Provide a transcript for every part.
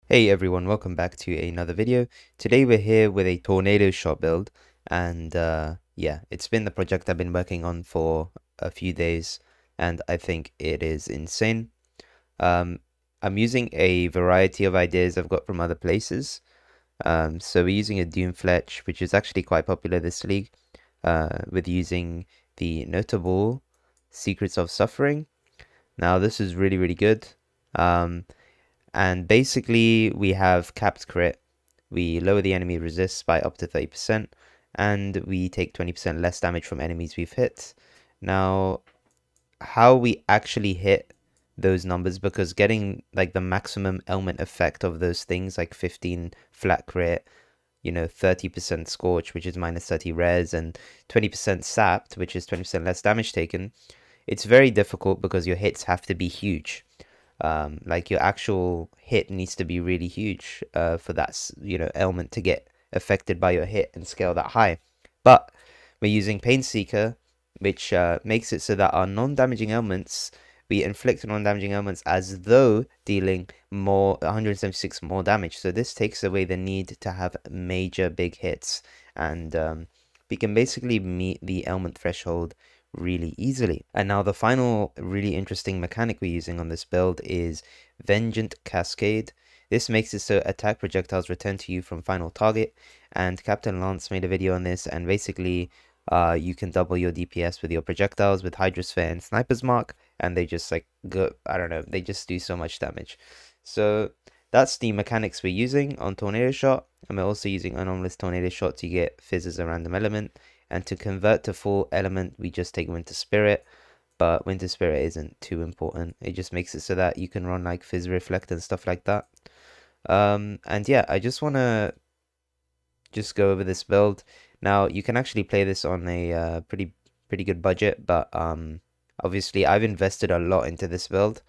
Hey everyone, welcome back to another video. Today we're here with a tornado shot build, and yeah, it's been the project I've been working on for a few days, and I think it is insane. Um, I'm using a variety of ideas I've got from other places. So we're using a Doomfletch, which is actually quite popular this league, with using the notable Secrets of Suffering. Now this is really good. Um, and basically, we have capped crit. We lower the enemy resists by up to 30%, and we take 20% less damage from enemies we've hit. Now, how we actually hit those numbers, because getting like the maximum element effect of those things, like 15 flat crit, 30% scorch, which is minus 30 res, and 20% sapped, which is 20% less damage taken, it's very difficult because your hits have to be huge. Like your actual hit needs to be really huge for that element to get affected by your hit and scale that high. But we're using Pain Seeker, which makes it so that our non-damaging elements, we inflict non-damaging elements as though dealing more 176 more damage. So this takes away the need to have major big hits, and we can basically meet the element threshold really easily. And now the final really interesting mechanic we're using on this build is Vengeant Cascade. This makes it so attack projectiles return to you from final target, and Captain Lance made a video on this, and basically you can double your DPS with your projectiles with Hydrosphere and Sniper's Mark, and they just like go, I don't know, they just do so much damage. So that's the mechanics we're using on Tornado Shot, and we're also using Anomalous Tornado Shot to get Fizz as a random element. And to convert to full element, we just take Winter Spirit, but Winter Spirit isn't too important. It just makes it so that you can run like Fizz Reflect and stuff like that. And yeah, I just want to just go over this build. Now, you can actually play this on a pretty good budget, but obviously I've invested a lot into this build.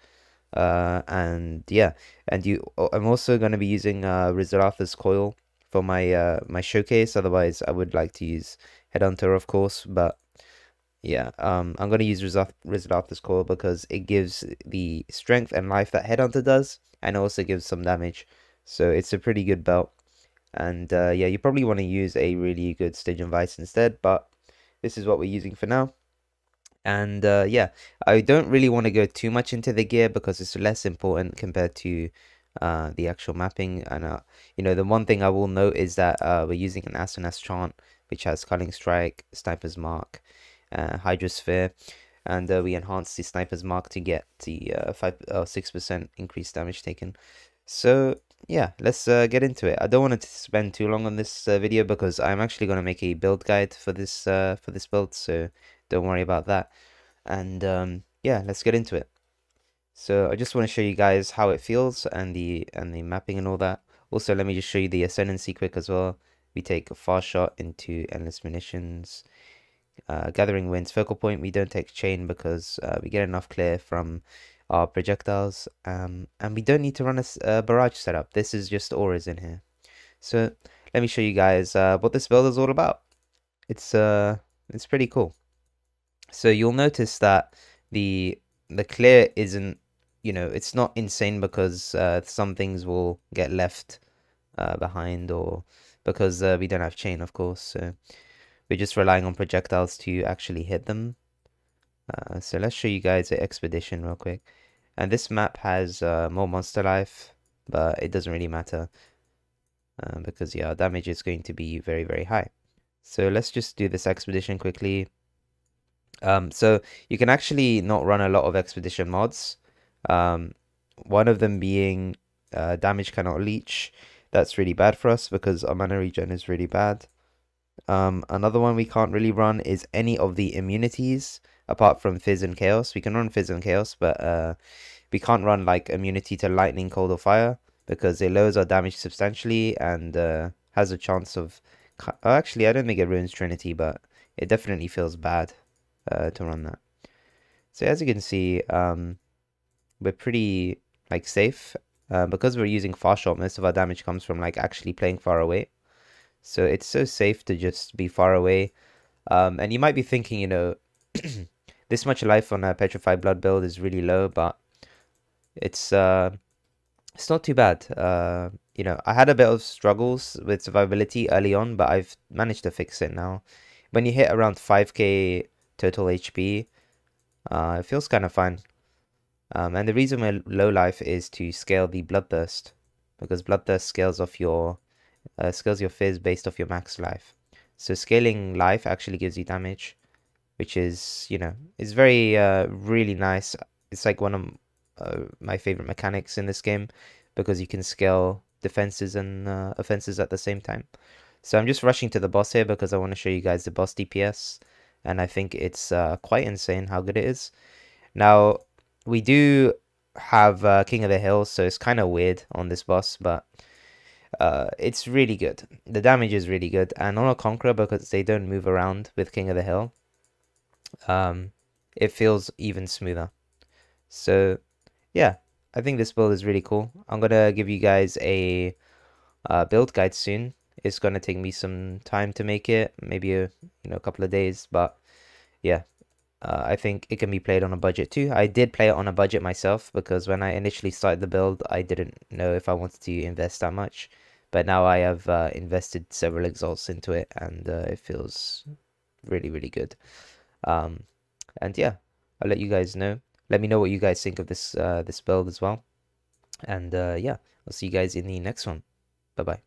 And yeah, and I'm also going to be using Rizratha's Coil for my showcase. Otherwise, I would like to use Headhunter, of course, but yeah, I'm gonna use Rizratha's Coil because it gives the strength and life that Headhunter does, and also gives some damage. So it's a pretty good belt. And yeah, you probably want to use a really good Stygian Vice instead, but this is what we're using for now. And yeah, I don't really want to go too much into the gear because it's less important compared to the actual mapping. And the one thing I will note is that we're using an Ascendancy chant, which has Culling Strike, Sniper's Mark, Hydrosphere, and we enhance the Sniper's Mark to get the 6% increased damage taken. So yeah, let's get into it. I don't want to spend too long on this video because I'm actually going to make a build guide for this build, so don't worry about that. And yeah, let's get into it. So I just want to show you guys how it feels and the mapping and all that. Also, let me just show you the Ascendancy quick as well. We take a fast shot into Endless Munitions. Gathering Winds Focal Point, we don't take Chain because we get enough clear from our projectiles, and we don't need to run a barrage setup. This is just auras in here. So let me show you guys what this build is all about. It's pretty cool. So you'll notice that the clear isn't, it's not insane because some things will get left behind, or because we don't have chain, of course. So we're just relying on projectiles to actually hit them. So let's show you guys an expedition real quick. And this map has more monster life, but it doesn't really matter because yeah, our damage is going to be very high. So let's just do this expedition quickly. So you can actually not run a lot of expedition mods. One of them being damage cannot leech. That's really bad for us because our mana regen is really bad. Another one we can't really run is any of the immunities apart from Fizz and Chaos. We can run Fizz and Chaos, but we can't run like immunity to Lightning, Cold, or Fire because it lowers our damage substantially and has a chance of... Oh, actually, I don't think it ruins Trinity, but it definitely feels bad to run that. So as you can see, we're pretty like safe because we're using fast shot. Most of our damage comes from like actually playing far away. So it's so safe to just be far away. And you might be thinking, this much life on a Petrified Blood build is really low, but it's It's not too bad. You know, I had a bit of struggles with survivability early on, but I've managed to fix it now. When you hit around 5k total HP, it feels kind of fine. And the reason we're low life is to scale the bloodthirst, because bloodthirst scales your fizz based off your max life. So scaling life actually gives you damage, which is, you know, is very really nice. It's like one of my favorite mechanics in this game because you can scale defenses and offenses at the same time. So I'm just rushing to the boss here because I want to show you guys the boss DPS, and I think it's quite insane how good it is. Now, we do have King of the Hill, so it's kind of weird on this boss, but it's really good. The damage is really good, and on a Conqueror, because they don't move around with King of the Hill, it feels even smoother. So yeah, I think this build is really cool. I'm gonna give you guys a build guide soon. It's gonna take me some time to make it, maybe a couple of days, but yeah, I think it can be played on a budget too. I did play it on a budget myself because when I initially started the build, I didn't know if I wanted to invest that much. But now I have invested several exalts into it, and it feels really, really good. Um, and yeah, I'll let you guys know. Let me know what you guys think of this build as well. And yeah, I'll see you guys in the next one. Bye bye.